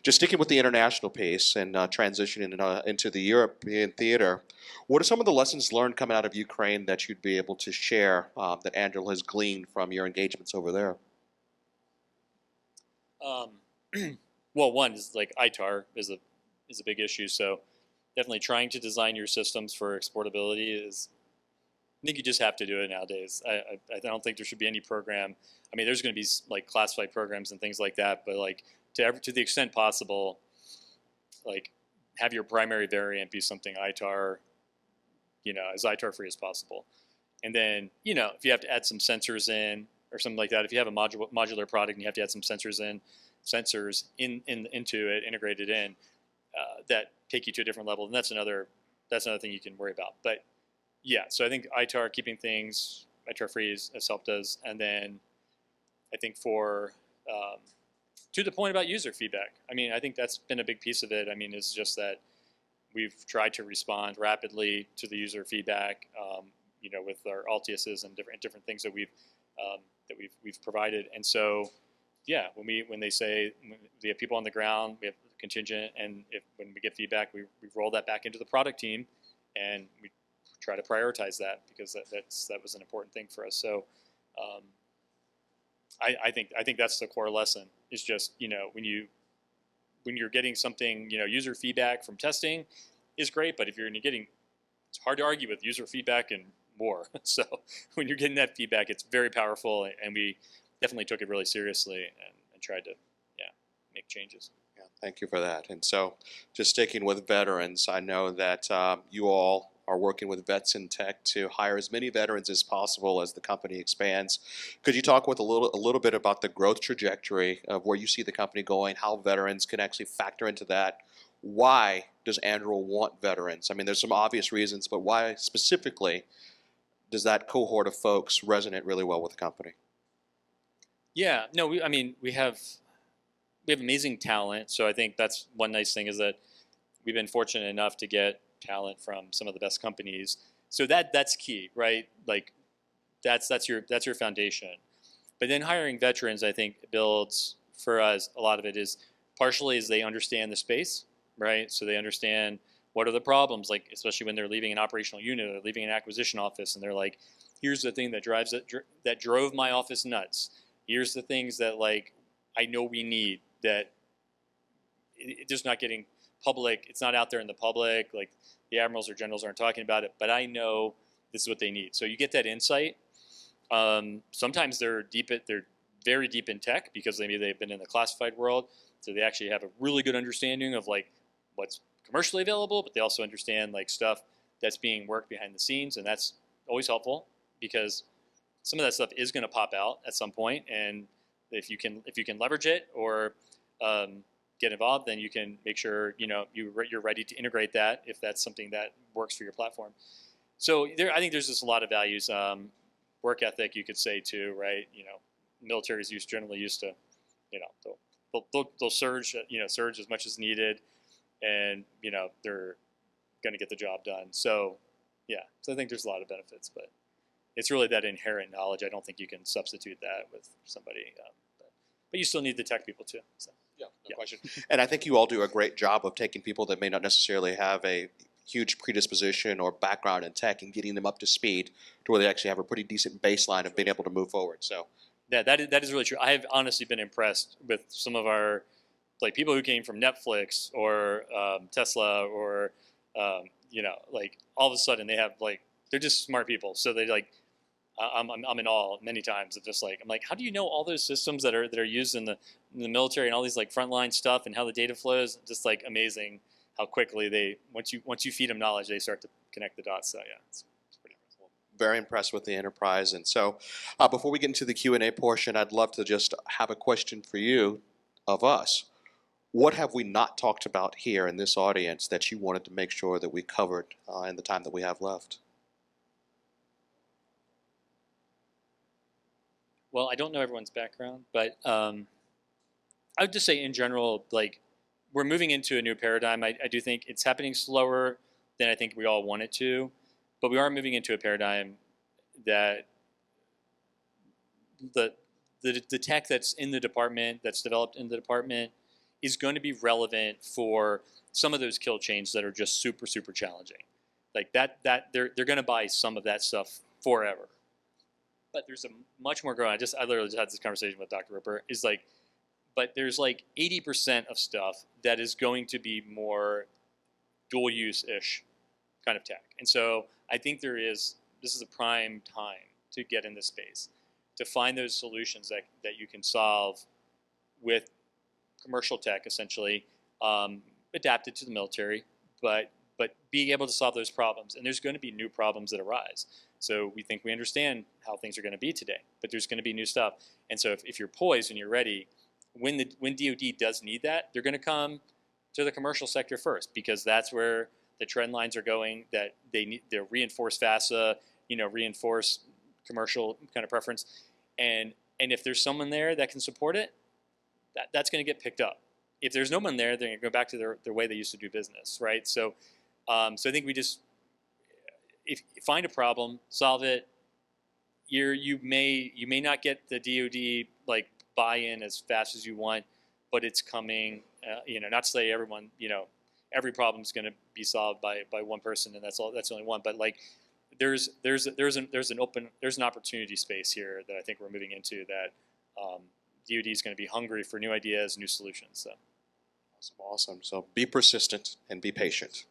Just sticking with the international piece and transitioning into the European theater, what are some of the lessons learned coming out of Ukraine that you'd be able to share that Anduril has gleaned from your engagements over there? Um, well, one is like ITAR is a big issue. So definitely trying to design your systems for exportability is. I think you just have to do it nowadays. I don't think there should be any program. I mean, there's going to be like classified programs and things like that, but like to the extent possible, like have your primary variant be something ITAR, as ITAR free as possible. And then, if you have to add some sensors in or something like that, if you have a modular product and you have to add some sensors into it, integrated in, that take you to a different level, then that's another thing you can worry about. But yeah, so I think ITAR, keeping things ITAR free has helped us. And then I think to the point about user feedback, I mean, I think that's been a big piece of it. I mean, it's just that we've tried to respond rapidly to the user feedback, with our Altiuses and different things that we've provided. And so, yeah, when they say we have people on the ground, we have contingent, and when we get feedback, we roll that back into the product team, and we try to prioritize that because that was an important thing for us. So I think that's the core lesson is just, when you're getting something, user feedback from testing is great, but if you're getting, it's hard to argue with user feedback and more. So when you're getting that feedback, it's very powerful, and we definitely took it really seriously and tried to, make changes. Yeah, thank you for that. And so just sticking with veterans, I know that you all are working with Vets in Tech to hire as many veterans as possible as the company expands. Could you talk with a little bit about the growth trajectory of where you see the company going, how veterans can actually factor into that? Why does Anduril want veterans? I mean, there's some obvious reasons, but why specifically does that cohort of folks resonate really well with the company? Yeah, no, we have amazing talent. So I think that's one nice thing is that we've been fortunate enough to get talent from some of the best companies. So that's key, right? Like that's your foundation. But then hiring veterans, I think, builds for us, a lot of it is partially as they understand the space, right? So they understand what are the problems, like especially when they're leaving an operational unit or leaving an acquisition office, and they're like, here's the thing that drove my office nuts. Here's the things that like I know we need that it's just not getting public. It's not out there in the public. Like the admirals or generals aren't talking about it, but I know this is what they need. So you get that insight. Sometimes they're very deep in tech because maybe they've been in the classified world, so they actually have a really good understanding of like what's commercially available, but they also understand like stuff that's being worked behind the scenes, and that's always helpful because some of that stuff is going to pop out at some point, and if you can leverage it or get involved, then you can make sure you're ready to integrate that if that's something that works for your platform. So I think there's just a lot of values. Work ethic, you could say too, right? Military is generally used to, they'll surge as much as needed, and they're going to get the job done. So yeah, so I think there's a lot of benefits, but it's really that inherent knowledge. I don't think you can substitute that with somebody, but you still need the tech people too. So. Yeah, no question. And I think you all do a great job of taking people that may not necessarily have a huge predisposition or background in tech and getting them up to speed to where they actually have a pretty decent baseline of being able to move forward. So yeah, that is really true. I have honestly been impressed with some of our like people who came from Netflix or Tesla or like all of a sudden they have like they're just smart people. So they like I'm in awe many times of just like I'm like, how do you know all those systems that are used in the military and all these like frontline stuff and how the data flows? Just like amazing how quickly they once you feed them knowledge, they start to connect the dots. So yeah, it's pretty impressive. Very impressed with the enterprise. And so before we get into the Q&A portion, I'd love to just have a question for you of us. What have we not talked about here in this audience that you wanted to make sure that we covered in the time that we have left? Well, I don't know everyone's background, but I would just say in general, like we're moving into a new paradigm. I do think it's happening slower than I think we all want it to, but we are moving into a paradigm that the tech that's in the department, that's developed in the department, is going to be relevant for some of those kill chains that are just super, super challenging. Like that they're going to buy some of that stuff forever. But there's a much more growing. I literally just had this conversation with Dr. Ripper. Is like, but there's like 80% of stuff that is going to be more dual use ish kind of tech. And so I think this is a prime time to get in this space, to find those solutions that you can solve with commercial tech, essentially, adapted to the military, but being able to solve those problems. And there's going to be new problems that arise. So we think we understand how things are going to be today, but there's going to be new stuff. And so if you're poised and you're ready, when DoD does need that, they're going to come to the commercial sector first, because that's where the trend lines are going. That they need to reinforce FASA, reinforce commercial kind of preference, and if there's someone there that can support it, that's going to get picked up. If there's no one there, they're going to go back to their way they used to do business, right? So I think we just, if you find a problem, solve it. You may not get the DoD like buy-in as fast as you want, but it's coming. Not to say everyone, every problem is going to be solved by one person, and that's only one. But like, there's an opportunity space here that I think we're moving into, that DoD is going to be hungry for new ideas, new solutions. So. Awesome. So be persistent and be patient.